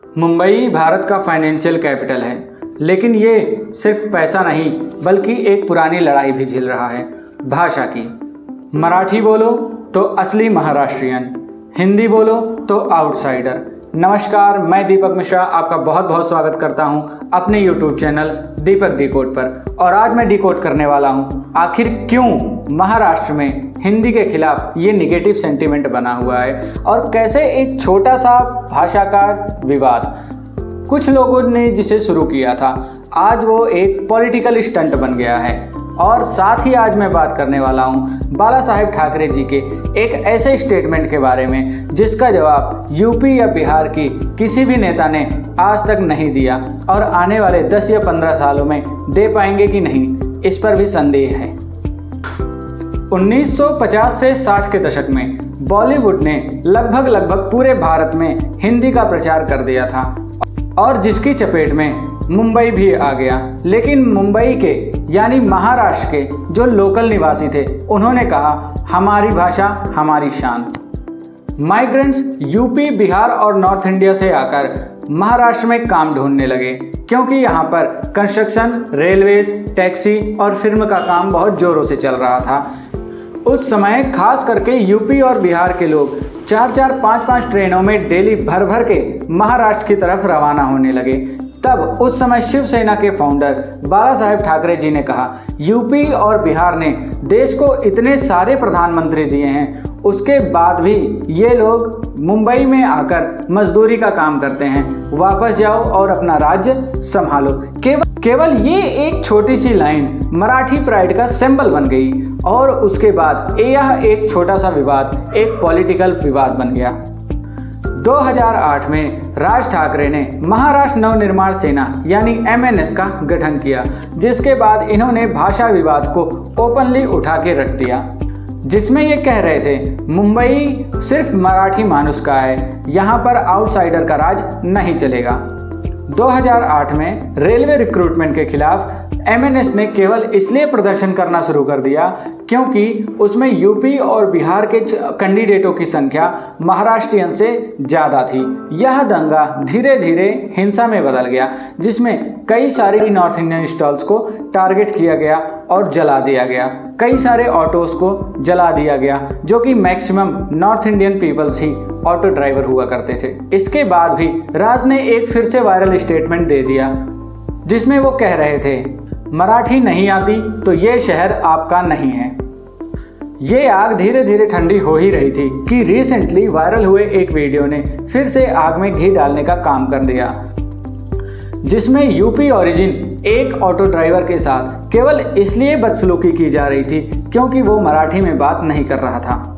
मुंबई भारत का financial capital है, लेकिन ये सिर्फ पैसा नहीं बल्कि एक पुरानी लड़ाई भी झेल रहा है, भाषा की। मराठी बोलो तो असली महाराष्ट्रियन, हिंदी बोलो तो आउटसाइडर। नमस्कार, मैं दीपक मिश्रा आपका बहुत बहुत स्वागत करता हूं अपने YouTube चैनल दीपक डिकोड पर। और आज मैं डिकोड करने वाला हूं आखिर क्यों महाराष्ट्र में हिंदी के खिलाफ ये निगेटिव सेंटीमेंट बना हुआ है और कैसे एक छोटा सा भाषा का विवाद कुछ लोगों ने जिसे शुरू किया था आज वो एक पॉलिटिकल स्टंट बन गया है। और साथ ही आज मैं बात करने वाला हूं बाला साहेब ठाकरे जी के एक ऐसे स्टेटमेंट के बारे में जिसका जवाब यूपी या बिहार की किसी भी नेता ने आज तक नहीं दिया और आने वाले 10 या 15 सालों में दे पाएंगे कि नहीं, इस पर भी संदेह है। 1950 से 60 के दशक में बॉलीवुड ने लगभग पूरे भारत में हिंदी का प्रचार कर दिया था और जिसकी चपेट में मुंबई भी आ गया। लेकिन मुंबई के यानी महाराष्ट्र के जो लोकल निवासी थे उन्होंने कहा हमारी भाषा हमारी शान। माइग्रेंट्स यूपी, बिहार और नॉर्थ इंडिया से आकर महाराष्ट्र में काम ढूंढने लगे क्योंकि यहाँ पर कंस्ट्रक्शन, रेलवेज, टैक्सी और फिल्म का काम बहुत जोरों से चल रहा था। उस समय खास करके यूपी और बिहार के लोग 4-4, 5-5 ट्रेनों में डेली भर के महाराष्ट्र की तरफ रवाना होने लगे। तब उस समय शिवसेना के फाउंडर बाला साहेब ठाकरे जी ने कहा यूपी और बिहार ने देश को इतने सारे प्रधानमंत्री दिए हैं, उसके बाद भी ये लोग मुंबई में आकर मजदूरी का काम करते हैं, वापस जाओ और अपना राज्य संभालो। केवल ये एक छोटी सी लाइन मराठी प्राइड का सिंबल बन गई और उसके बाद यह एक छोटा सा विवाद एक पॉलिटिकल विवाद बन गया। 2008 में राज ठाकरे ने महाराष्ट्र नवनिर्माण सेना यानी MNS का गठन किया, जिसके बाद इन्होंने भाषा विवाद को ओपनली उठा के रख दिया, जिसमें ये कह रहे थे मुंबई सिर्फ मराठी मानुस का है, यहाँ पर आउटसाइडर का राज नहीं चलेगा। 2008 में रेलवे रिक्रूटमेंट के खिलाफ MNS ने केवल इसलिए प्रदर्शन करना शुरू कर दिया क्योंकि उसमें यूपी और बिहार के कैंडिडेटों की संख्या महाराष्ट्रियन से ज़्यादा थी। यह दंगा धीरे धीरे हिंसा में बदल गया, जिसमें कई सारे नॉर्थ इंडियन स्टॉल्स को टारगेट किया गया और जला दिया गया। कई सारे ऑटोज़ को जला दिया गया जो कि मैक्सिमम नॉर्थ इंडियन पीपल्स ही ऑटो ड्राइवर हुआ करते थे। इसके बाद भी राज ने एक फिर से वायरल स्टेटमेंट दे दिया जिसमें वो कह रहे थे मराठी नहीं आती तो ये शहर आपका नहीं है। ये आग धीरे धीरे ठंडी हो ही रही थी कि रिसेंटली वायरल हुए एक वीडियो ने फिर से आग में घी डालने का काम कर दिया, जिसमें यूपी ओरिजिन एक ऑटो ड्राइवर के साथ केवल इसलिए बदसलूकी की जा रही थी क्योंकि वो मराठी में बात नहीं कर रहा था।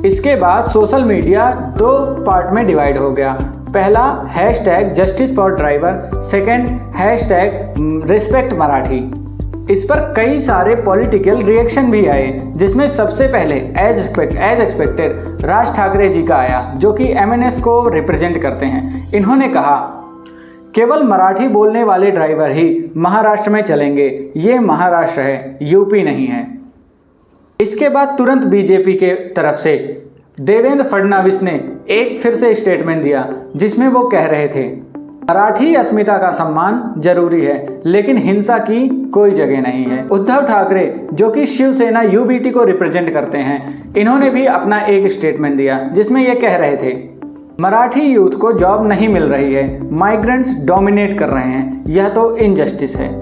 इसके बाद सोशल मीडिया 2 पार्ट में डिवाइड हो गया। पहला #justice for driver, second #respect Marathi. इस पर कई सारे पॉलिटिकल रिएक्शन भी आए, जिसमें सबसे पहले एज एक्सपेक्टेड राज ठाकरे जी का आया जो कि MNS को रिप्रेजेंट करते हैं। इन्होंने कहा केवल मराठी बोलने वाले ड्राइवर ही महाराष्ट्र में चलेंगे, ये महाराष्ट्र है, यूपी नहीं है। इसके बाद तुरंत बीजेपी के तरफ से देवेंद्र फडणवीस ने एक फिर से स्टेटमेंट दिया जिसमें वो कह रहे थे मराठी अस्मिता का सम्मान जरूरी है लेकिन हिंसा की कोई जगह नहीं है। उद्धव ठाकरे जो कि शिवसेना UBT को रिप्रेजेंट करते हैं, इन्होंने भी अपना एक स्टेटमेंट दिया जिसमें ये कह रहे थे मराठी यूथ को जॉब नहीं मिल रही है, माइग्रेंट्स डोमिनेट कर रहे हैं, यह तो इनजस्टिस है।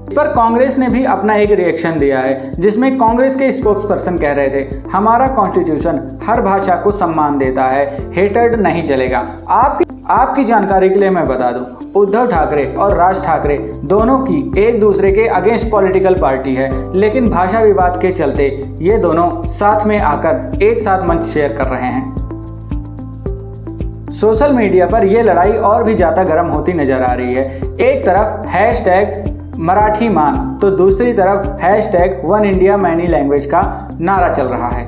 इस पर कांग्रेस ने भी अपना एक रिएक्शन दिया है जिसमें कांग्रेस के स्पोक्स पर्सन कह रहे थे हमारा कॉन्स्टिट्यूशन हर भाषा को सम्मान देता है, हेटर्ड नहीं चलेगा। आपकी जानकारी के लिए मैं बता दूं, उद्धव ठाकरे और राज ठाकरे दोनों की एक दूसरे के अगेंस्ट पॉलिटिकल पार्टी है, लेकिन भाषा विवाद के चलते ये दोनों साथ में आकर एक साथ मंच शेयर कर रहे हैं। सोशल मीडिया पर यह लड़ाई और भी ज़्यादा गर्म होती नजर आ रही है। एक तरफ #मराठी मान तो दूसरी तरफ #वन इंडिया मैनी लैंग्वेज का नारा चल रहा है।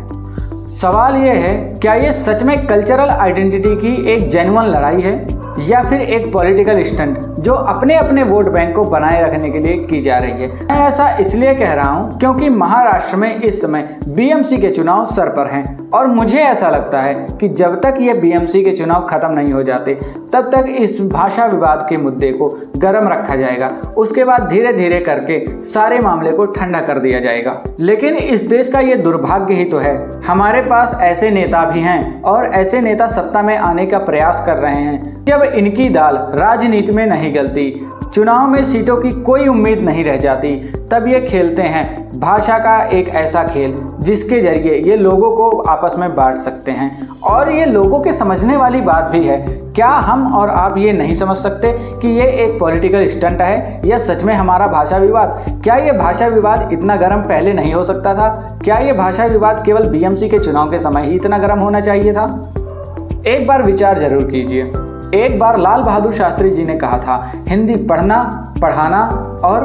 सवाल यह है क्या ये सच में कल्चरल आइडेंटिटी की एक जेन्युइन लड़ाई है या फिर एक पॉलिटिकल स्टंट जो अपने अपने वोट बैंक को बनाए रखने के लिए की जा रही है। मैं ऐसा इसलिए कह रहा हूं क्योंकि महाराष्ट्र में इस समय BMC के चुनाव सर पर हैं और मुझे ऐसा लगता है कि जब तक ये बीएमसी के चुनाव खत्म नहीं हो जाते तब तक इस भाषा विवाद के मुद्दे को गर्म रखा जाएगा। उसके बाद धीरे धीरे करके सारे मामले को ठंडा कर दिया जाएगा। लेकिन इस देश का ये दुर्भाग्य ही तो है, हमारे पास ऐसे नेता भी हैं और ऐसे नेता सत्ता में आने का प्रयास कर रहे हैं। जब इनकी दाल राजनीति में नहीं गलती, चुनाव में सीटों की कोई उम्मीद नहीं रह जाती, तब ये खेलते हैं भाषा का एक ऐसा खेल जिसके जरिए ये लोगों को आपस में बांट सकते हैं। और ये लोगों के समझने वाली बात भी है। क्या हम और आप ये नहीं समझ सकते कि ये एक पॉलिटिकल स्टंट है या सच में हमारा भाषा विवाद? क्या ये भाषा विवाद इतना गर्म पहले नहीं हो सकता था? क्या ये भाषा विवाद केवल बीएमसी के चुनाव के समय ही इतना गर्म होना चाहिए था? एक बार विचार जरूर कीजिए। एक बार लाल बहादुर शास्त्री जी ने कहा था, हिंदी पढ़ना, पढ़ाना और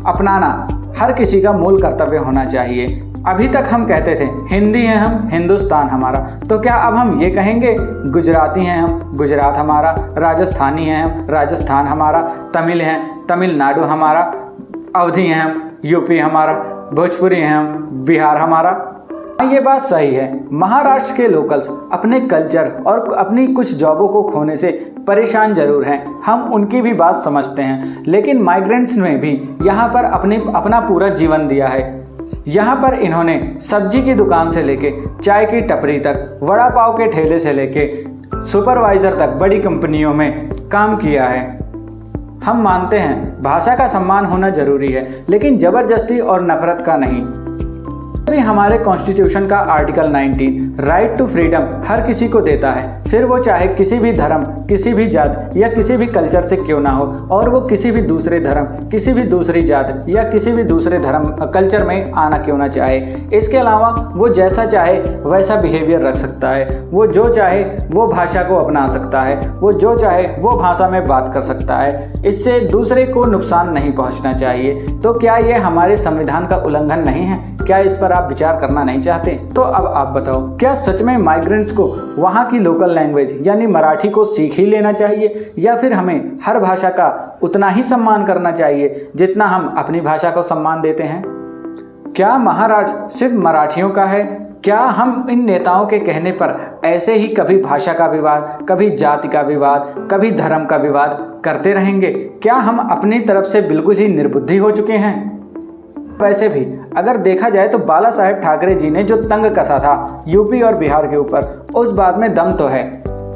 अपनाना हर किसी का मूल कर्तव्य होना चाहिए। अभी तक हम कहते थे हिंदी है हम, हिंदुस्तान हमारा। तो क्या अब हम ये कहेंगे गुजराती हैं हम, गुजरात हमारा, राजस्थानी हैं हम, राजस्थान हमारा, तमिल हैं, तमिलनाडु हमारा, अवधी हैं हम, यूपी हमारा, भोजपुरी हैं हम, बिहार हमारा? ये बात सही है, महाराष्ट्र के लोकल्स अपने कल्चर और अपनी कुछ जॉबों को खोने से परेशान जरूर हैं, हम उनकी भी बात समझते हैं। लेकिन माइग्रेंट्स ने भी यहाँ पर अपना पूरा जीवन दिया है। यहाँ पर इन्होंने सब्जी की दुकान से लेके चाय की टपरी तक, वड़ा पाव के ठेले से लेके सुपरवाइजर तक बड़ी कंपनियों में काम किया है। हम मानते हैं भाषा का सम्मान होना जरूरी है, लेकिन जबरदस्ती और नफरत का नहीं। हमारे कॉन्स्टिट्यूशन का आर्टिकल 19 राइट टू फ्रीडम हर किसी को देता है, फिर वो चाहे किसी भी धर्म, किसी भी जात या किसी भी कल्चर से क्यों ना हो, और वो किसी भी दूसरे धर्म, किसी भी दूसरी जात या किसी भी दूसरे धर्म कल्चर में आना क्यों ना चाहे। इसके अलावा वो जैसा चाहे वैसा बिहेवियर रख सकता है, वो जो चाहे वो भाषा को अपना सकता है, वो जो चाहे वो भाषा में बात कर सकता है। इससे दूसरे को नुकसान नहीं पहुंचना चाहिए। तो क्या ये हमारे संविधान का उल्लंघन नहीं है? क्या इस पर आप विचार करना नहीं चाहते? तो अब आप बताओ, क्या सच में माइग्रेंट्स को वहाँ की लोकल लैंग्वेज यानी मराठी को सीख ही लेना चाहिए, या फिर हमें हर भाषा का उतना ही सम्मान करना चाहिए जितना हम अपनी भाषा को सम्मान देते हैं? क्या महाराष्ट्र सिर्फ मराठियों का है? क्या हम इन नेताओं के कहने पर ऐसे ही कभी भाषा का विवाद, कभी जाति का विवाद, कभी धर्म का विवाद करते रहेंगे? क्या हम अपनी तरफ से बिल्कुल ही निर्बुद्धि हो चुके हैं? वैसे भी अगर देखा जाए तो बाला साहेब ठाकरे जी ने जो तंग कसा था यूपी और बिहार के ऊपर, उस बात में दम तो है।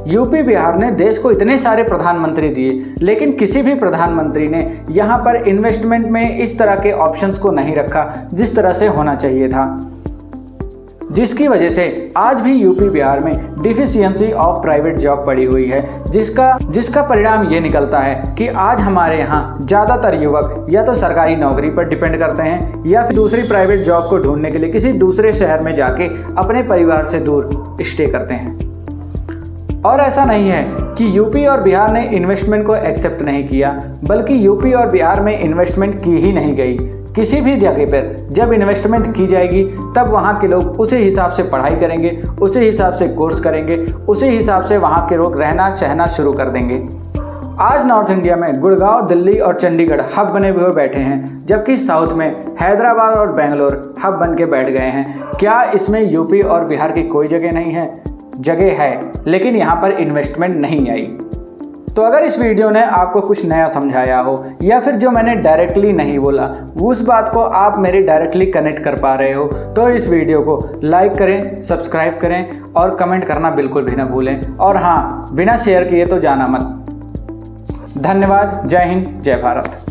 यूपी बिहार ने देश को इतने सारे प्रधानमंत्री दिए, लेकिन किसी भी प्रधानमंत्री ने यहाँ पर इन्वेस्टमेंट में इस तरह के ऑप्शंस को नहीं रखा जिस तरह से होना चाहिए था, जिसकी वजह से आज भी यूपी बिहार में डिफिशियंसी ऑफ प्राइवेट जॉब पड़ी हुई है, जिसका परिणाम ये निकलता है कि आज हमारे यहाँ ज़्यादातर युवक या तो सरकारी नौकरी पर डिपेंड करते हैं या फिर दूसरी प्राइवेट जॉब को ढूंढने के लिए किसी दूसरे शहर में जाके अपने परिवार से दूर स्टे करते हैं। और ऐसा नहीं है कि यूपी और बिहार ने इन्वेस्टमेंट को एक्सेप्ट नहीं किया, बल्कि यूपी और बिहार में इन्वेस्टमेंट की ही नहीं गई। किसी भी जगह पर जब इन्वेस्टमेंट की जाएगी तब वहाँ के लोग उसी हिसाब से पढ़ाई करेंगे, उसी हिसाब से कोर्स करेंगे, उसी हिसाब से वहाँ के लोग रहना सहना शुरू कर देंगे। आज नॉर्थ इंडिया में गुड़गांव, दिल्ली और चंडीगढ़ हब बने हुए बैठे हैं, जबकि साउथ में हैदराबाद और बेंगलोर हब बन के बैठ गए हैं। क्या इसमें यूपी और बिहार की कोई जगह नहीं है? जगह है, लेकिन यहाँ पर इन्वेस्टमेंट नहीं आई। तो अगर इस वीडियो ने आपको कुछ नया समझाया हो, या फिर जो मैंने डायरेक्टली नहीं बोला उस बात को आप मेरे डायरेक्टली कनेक्ट कर पा रहे हो, तो इस वीडियो को लाइक करें, सब्सक्राइब करें और कमेंट करना बिल्कुल भी ना भूलें। और हाँ, बिना शेयर किए तो जाना मत। धन्यवाद। जय हिंद, जय भारत।